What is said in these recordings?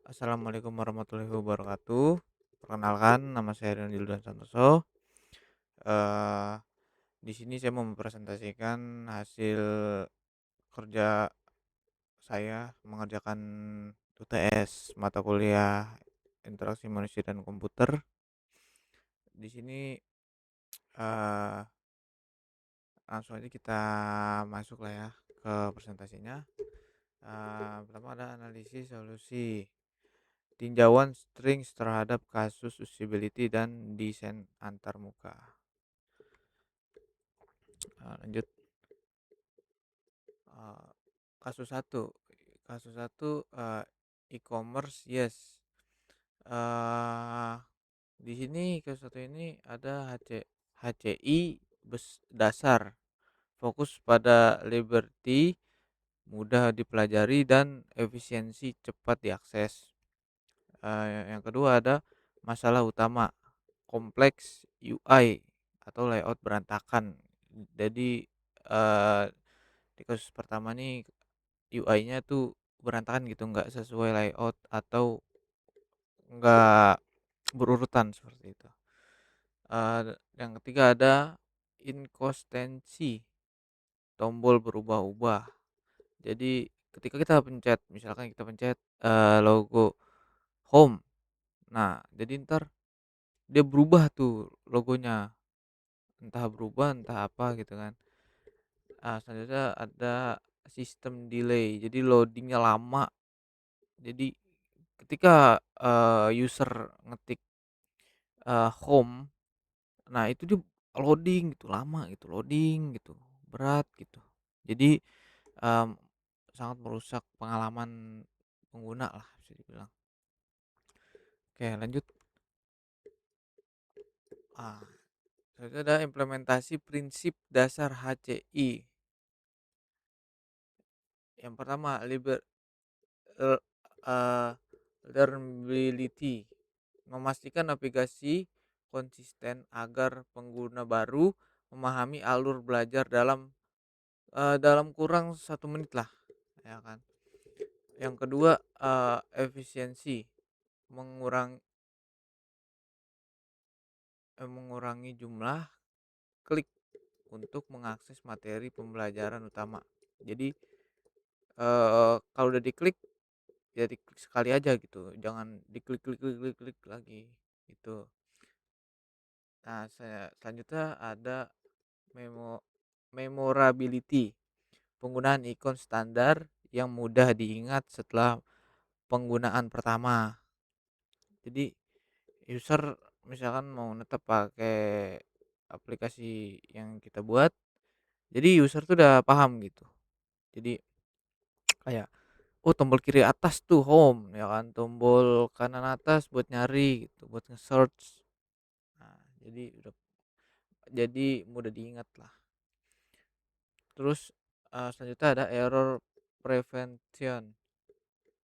Assalamualaikum warahmatullahi wabarakatuh. Perkenalkan, nama saya Daniel Dwan Santoso. Eh, di sini saya mau mempresentasikan hasil kerja saya mengerjakan UTS mata kuliah Interaksi Manusia dan Komputer. Di sini eh, langsung aja kita masuk lah ya ke presentasinya. Pertama ada analisis solusi tinjauan strings terhadap kasus usability dan desain antarmuka. Lanjut. Eh, kasus satu e-commerce, yes. eh di sini kasus satu ini ada HCI dasar, fokus pada liberty, mudah dipelajari dan efisiensi, cepat diakses. Yang kedua ada masalah utama, kompleks UI atau layout berantakan. Jadi eh, di kasus pertama nih UI-nya tuh berantakan gitu, nggak sesuai layout atau nggak berurutan seperti itu. Yang ketiga ada inkonsistensi, tombol berubah-ubah. Jadi ketika kita pencet, misalkan kita pencet logo home, nah jadi ntar dia berubah tuh logonya, entah berubah entah apa gitu kan. Selanjutnya ada sistem delay, jadi loadingnya lama. Jadi ketika user ngetik home, nah itu dia loading gitu, lama gitu, loading gitu, berat gitu. Jadi em, sangat merusak pengalaman pengguna lah bisa dibilang. Oke, lanjut. ah Selanjutnya ada implementasi prinsip dasar HCI. Yang pertama, eh, eh, learnability, memastikan navigasi konsisten agar pengguna baru memahami alur belajar dalam kurang 1 menit lah, ya kan. Yang kedua, efisiensi, mengurangi mengurangi jumlah klik untuk mengakses materi pembelajaran utama. Jadi kalau udah diklik ya diklik sekali aja gitu, jangan diklik klik klik klik klik lagi gitu. Nah, selanjutnya ada memorability, penggunaan ikon standar yang mudah diingat setelah penggunaan pertama. Jadi user misalkan mau tetap pakai aplikasi yang kita buat, jadi user tuh udah paham gitu. Jadi kayak, oh, tombol kiri atas tuh home, ya kan, tombol kanan atas buat nyari gitu, buat nge-search. Nah, jadi mudah diingat lah. Terus selanjutnya ada error prevention,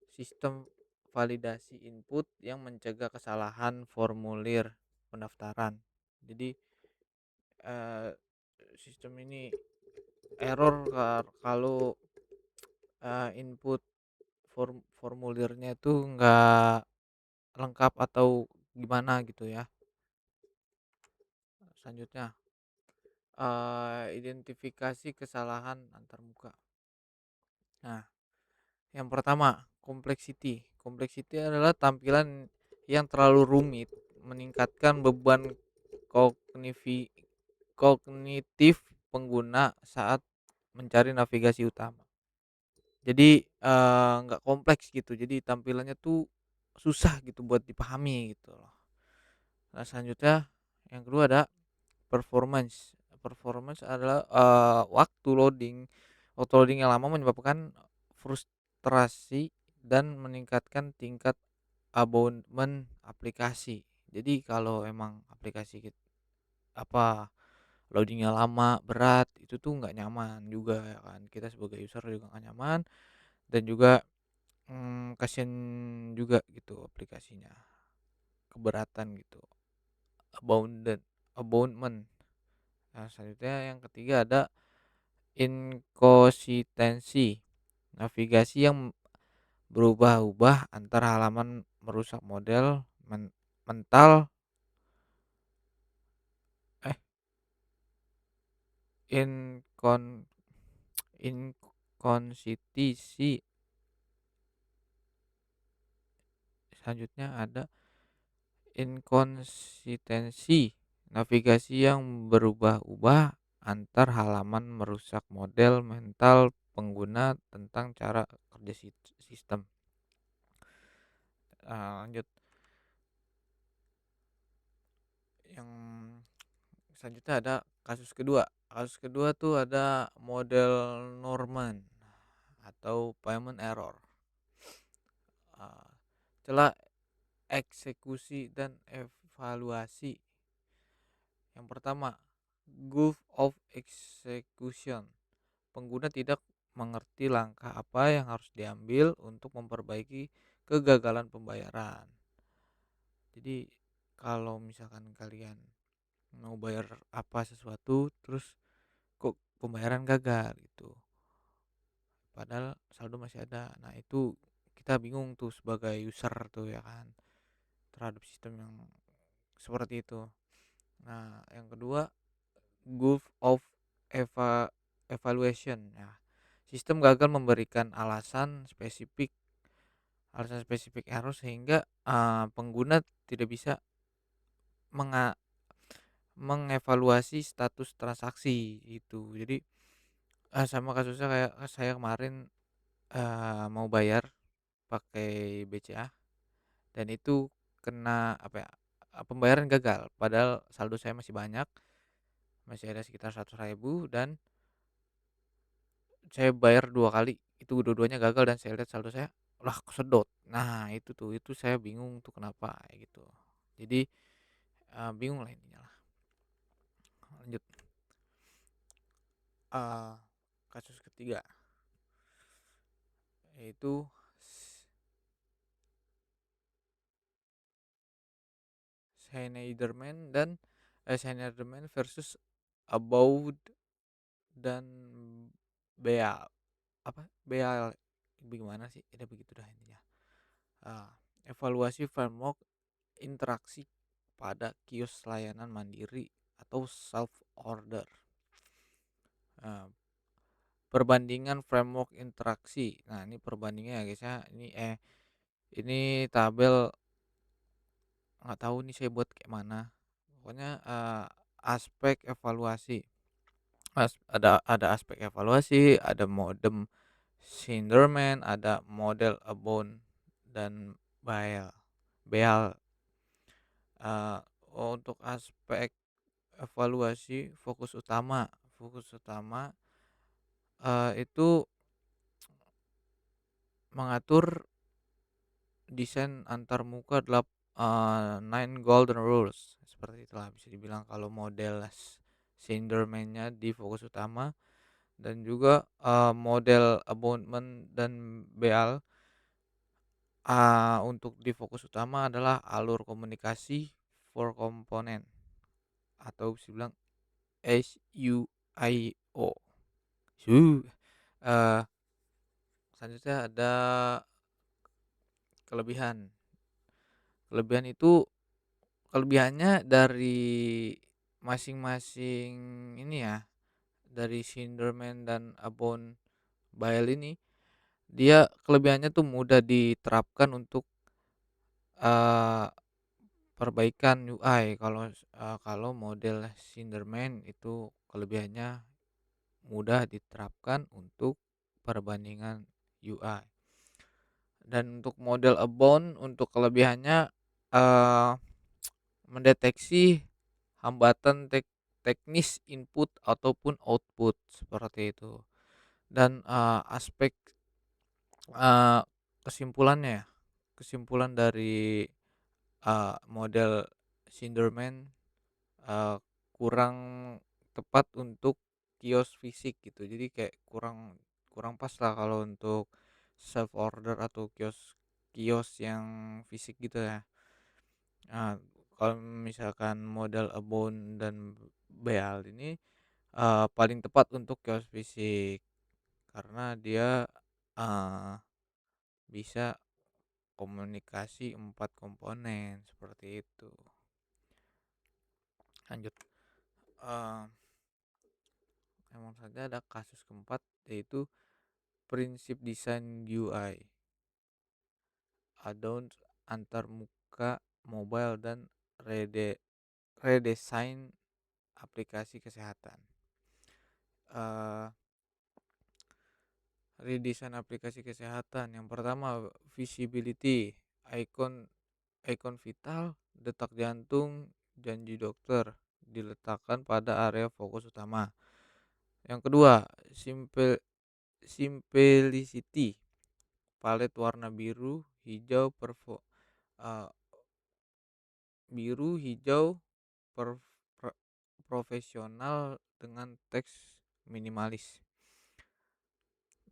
sistem validasi input yang mencegah kesalahan formulir pendaftaran. Jadi eh, sistem ini error kalau input formulirnya itu nggak lengkap atau gimana gitu ya. Selanjutnya identifikasi kesalahan antarmuka. Nah, yang pertama, complexity adalah tampilan yang terlalu rumit, meningkatkan beban kognitif pengguna saat mencari navigasi utama. Jadi nggak kompleks gitu, jadi tampilannya tuh susah gitu buat dipahami gitu loh. Nah, selanjutnya yang kedua ada performance. Performance adalah waktu loading yang lama menyebabkan frustrasi dan meningkatkan tingkat abandonment aplikasi. Jadi kalau emang aplikasi apa loadingnya lama, berat, itu tuh nggak nyaman juga ya kan. Kita sebagai user juga nggak nyaman, dan juga kasian juga gitu aplikasinya, keberatan gitu, abandonment. Nah, selanjutnya yang ketiga ada inkonsistensi, navigasi yang berubah-ubah antar halaman merusak model mental eh inkon inkonsistensi. Selanjutnya ada inkonsistensi navigasi yang berubah-ubah antar halaman merusak model mental pengguna tentang cara kerja sistem. Lanjut yang selanjutnya ada kasus kedua. Kasus kedua tuh ada model Norman atau payment error. Ah, Celah eksekusi dan evaluasi. Yang pertama, goof of execution. Pengguna tidak mengerti langkah apa yang harus diambil untuk memperbaiki kegagalan pembayaran. Jadi kalau misalkan kalian mau bayar apa sesuatu terus kok pembayaran gagal gitu, padahal saldo masih ada. Nah itu kita bingung tuh sebagai user tuh ya kan, terhadap sistem yang seperti itu. Nah yang kedua, goof of evaluation ya. Sistem gagal memberikan alasan spesifik error sehingga pengguna tidak bisa menga- mengevaluasi status transaksi itu. Jadi sama kasusnya kayak saya kemarin mau bayar pakai BCA dan itu kena apa ya, pembayaran gagal padahal saldo saya masih banyak, masih ada sekitar 100.000 dan saya bayar 2 kali, itu dua-duanya gagal dan saya lihat saldo saya lah kesedot. Nah itu tuh, itu saya bingung tuh kenapa kayak gitu. Jadi bingung lah intinya lah. Lanjut, eh, kasus ketiga yaitu Schneiderman dan Schneiderman versus About dan Beal. Apa Beal, bagaimana sih, ada begitu dah intinya. Ah, Evaluasi framework interaksi pada kios layanan mandiri atau self order. Perbandingan framework interaksi. Nah ini perbandingannya ya guys ya, ini tabel nggak tahu nih saya buat kayak mana. Pokoknya aspek evaluasi. Ada aspek evaluasi, ada modem Slenderman, ada model Abound dan Bael. Beal. Eh, untuk aspek evaluasi fokus utama itu mengatur desain antar muka nine golden rules, seperti itulah bisa dibilang kalau model Slenderman-nya di fokus utama, dan juga model abundant dan BL untuk di fokus utama adalah alur komunikasi for component atau bisa bilang SUIO. Eh, Selanjutnya ada kelebihan. Kelebihan itu kelebihannya dari masing-masing ini ya, dari Slenderman dan Abon Bael ini, dia kelebihannya tuh mudah diterapkan untuk eh, perbaikan UI. Kalau model Slenderman itu kelebihannya mudah diterapkan untuk perbandingan UI. Dan untuk model Abound untuk kelebihannya eh, mendeteksi hambatan teknis input ataupun output seperti itu. Dan aspek eh, kesimpulannya ya, kesimpulan dari model Slenderman eh, kurang tepat untuk kios fisik gitu. Jadi kayak kurang kurang pas lah kalau untuk self order atau kios kios yang fisik gitu ya. Nah, kalau misalkan model Abound dan Beal ini paling tepat untuk kios fisik karena dia uh, bisa komunikasi 4 komponen, seperti itu. Lanjut, eee, emang saja ada kasus keempat, yaitu prinsip desain UI, add-ons antarmuka mobile dan redesign aplikasi kesehatan. Eee, Redesign aplikasi kesehatan, yang pertama visibility, icon icon vital, detak jantung, janji dokter diletakkan pada area fokus utama. Yang kedua, simplicity, palet warna biru, hijau, eh, biru, hijau, per, pro- profesional dengan teks minimalis.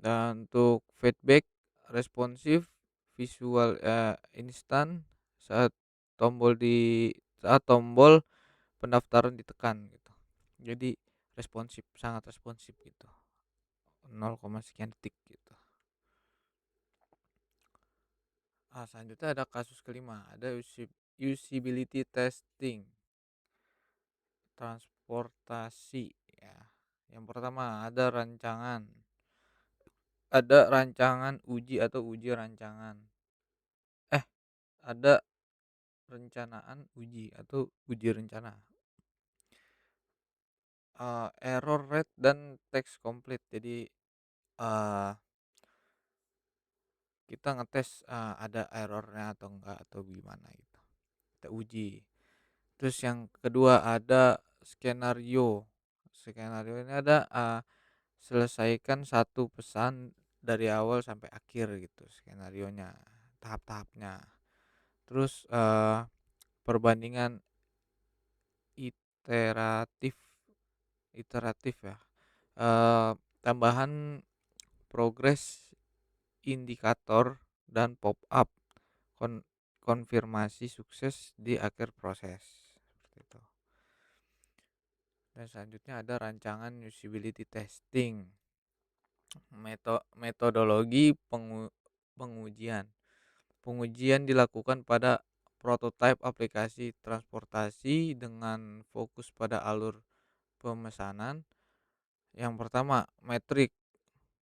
Dan untuk feedback responsif, visual instan saat tombol di saat tombol pendaftaran ditekan gitu. Jadi responsif, sangat responsif gitu. 0, sekian detik gitu. Selanjutnya ada kasus kelima, ada usability testing, transportasi ya. Yang pertama ada rancangan uji atau uji rancangan. Ada rencanaan uji atau uji rencana. Error rate dan text complete. Jadi uh, kita ngetes ada errornya atau enggak atau gimana gitu. Kita uji. Terus yang kedua ada skenario. Skenario ini ada selesaikan satu pesan dari awal sampai akhir gitu skenarionya, tahap-tahapnya. Terus perbandingan iteratif iteratif ya. Tambahan progres indikator dan pop up konfirmasi sukses di akhir proses, seperti itu. Dan selanjutnya ada rancangan usability testing, metodologi pengujian. Pengujian dilakukan pada prototipe aplikasi transportasi dengan fokus pada alur pemesanan. Yang pertama, metrik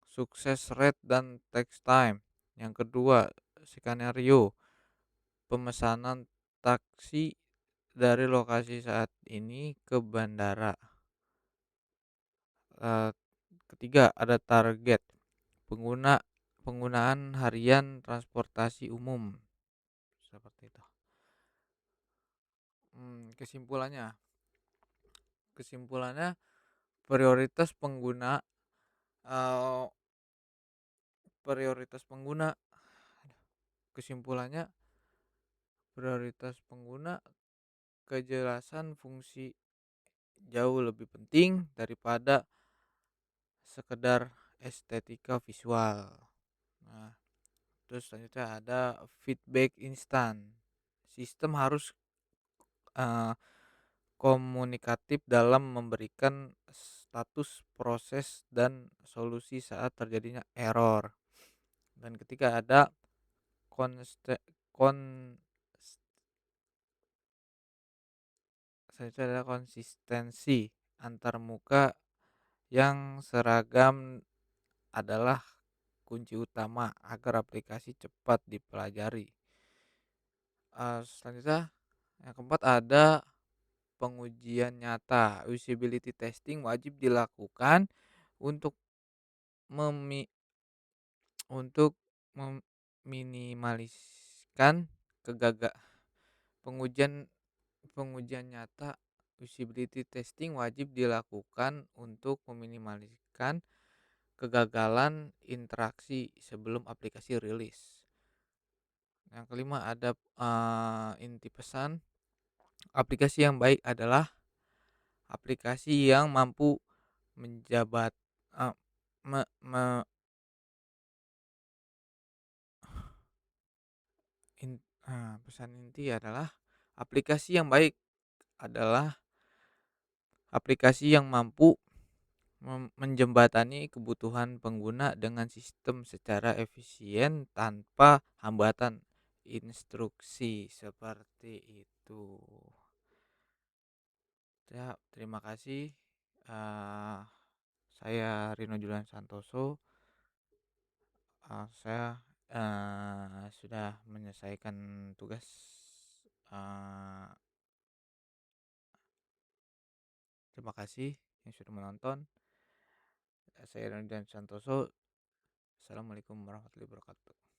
sukses rate dan text time. Yang kedua, skenario pemesanan taksi dari lokasi saat ini ke bandara. Eh, Ketiga, ada target penggunaan harian transportasi umum, seperti itu. Kesimpulannya prioritas pengguna eh, prioritas pengguna kesimpulannya prioritas pengguna, kejelasan fungsi jauh lebih penting daripada sekedar estetika visual. Nah, terus selanjutnya ada feedback instan. Sistem harus eh, komunikatif dalam memberikan status proses dan solusi saat terjadinya error. Dan ketika ada konste, kon selanjutnya ada konsistensi antar muka yang seragam adalah kunci utama agar aplikasi cepat dipelajari. Selanjutnya yang keempat ada pengujian nyata. Usability testing wajib dilakukan untuk memi untuk meminimaliskan kegagal pengujian pengujian nyata. Usability testing wajib dilakukan untuk meminimaliskan kegagalan interaksi sebelum aplikasi rilis. Yang kelima ada inti pesan, aplikasi yang baik adalah aplikasi yang mampu menjabat uh, me, me, pesan inti adalah aplikasi yang baik adalah aplikasi yang mampu menjembatani kebutuhan pengguna dengan sistem secara efisien tanpa hambatan instruksi, seperti itu. Ya, terima kasih. eee, saya Rino Julian Santoso, saya, sudah menyelesaikan tugas. eee, Terima kasih yang sudah menonton. Saya Rino Julian Santoso. Assalamualaikum warahmatullahi wabarakatuh.